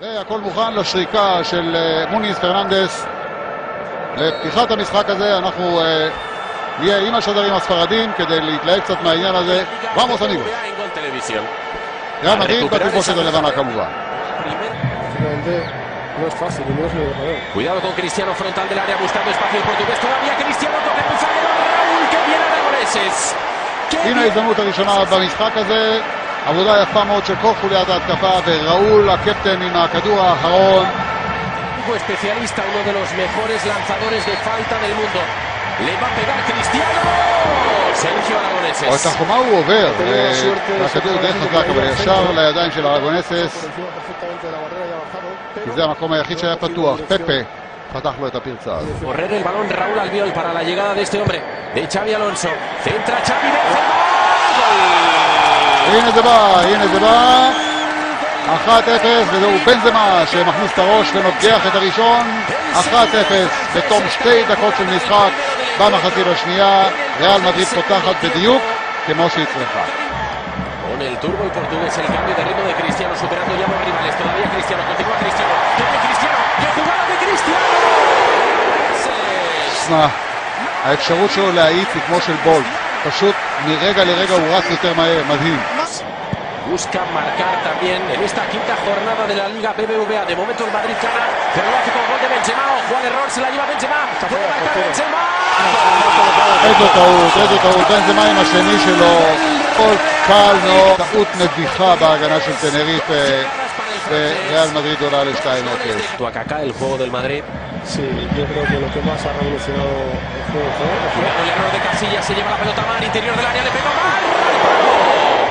והכל מוכן לשריקה של מוניס פרננדס לפתיחת המשחק הזה. אנחנו נהיה עם השדרים הספרדים כדי להתלהב קצת מהעניין הזה. Vamos amigos. ריאל מדריד בתלבושת הלבנה כמובן. No es fácil, no es muy jugador. Cuidado con Cristiano, frontal del área, buscando espacio el portugués. Todavía Cristiano toca el zaguero. Raúl, que viene Aragoneses. הנה ההזדמנות הראשונה במשחק הזה. עבודה יפה מאוד של כל חוליית ההתקפה, וראול הקפטן עם הכדור האחרון. Especialista, uno de los mejores lanzadores de falta del mundo. Le va a pegar Cristiano. Sergio Aragoneses. או את החומה הוא עובר, והכדור דרך חזק, אבל ישר לידיים של ארגונסס, כי זה המקום היחיד שהיה פתוח. פפה פתח לו את הפרצה. Correr el balón Raúl Albiol para la llegada de este hombre, de Xavi Alonso. Centra Xavi, Benzema. הנה זה בא, הנה זה בא. 1-0, וזהו בנזמה שמכניס את הראש ונוגח את הראשון. 1-0 בתום 2 דקות של משחק במחצית השנייה. ריאל מדריד פותחת בדיוק כמו שהיא צריכה. Con el turbo el portugués, el cambio de ritmo de Cristiano, superando ya a los rivales. Todavía Cristiano, continúa Cristiano. ¡Toque Cristiano! ¡Qué jugada de Cristiano! האפשרות שלו להאיץ היא כמו של בולט. פשוט מרגע לרגע הוא רץ יותר מהר, מדהים. Busca marcar también en esta quinta jornada de la Liga BBVA. De momento el Madrid gana, pero lo hace con gol de Benzema. Ojo al error, se la lleva Benzema. Puede marcar Benzema. איזו טעות, בנזמה עם השני שלו. כל קל מאוד, טעות נביכה בהגנה של טנריף. וריאל מדריד עולה ל-2-0. Tu acá el juego del Madrid. Sí, yo creo que lo que más ha revolucionado el juego fue... Cuidado el error de Casillas, se lleva la pelota Mar, interior del área, le pega Mar.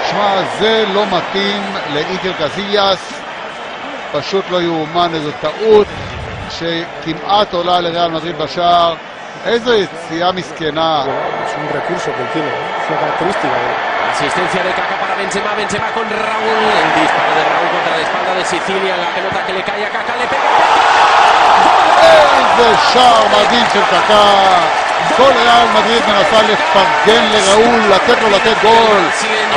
שמע, זה לא מתאים לאיקר קזיאס, פשוט לא יאומן, איזו טעות שכמעט עולה לריאל מדריד בשער. איזו יציאה מסכנה. Es un recurso que tiene, es una característica. Asistencia de Kaká para Benzema, Benzema con Raúl, el disparo de Raúl contra la espalda de Sicilia, la pelota que le cae a Kaká, le pega. איזה שער מדהים של קקה. כל ריאל מדריד מנסה לפרגן לראול, לתת לו לתת גול,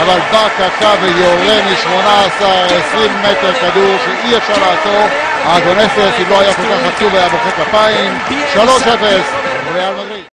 אבל בא קקה ויורה מ-18-20 מטר כדור שאי אפשר לעצור. ארגונסס, אם לא היה כל כך עצוב, היה מוחא כפיים. 3-0 ריאל מדריד.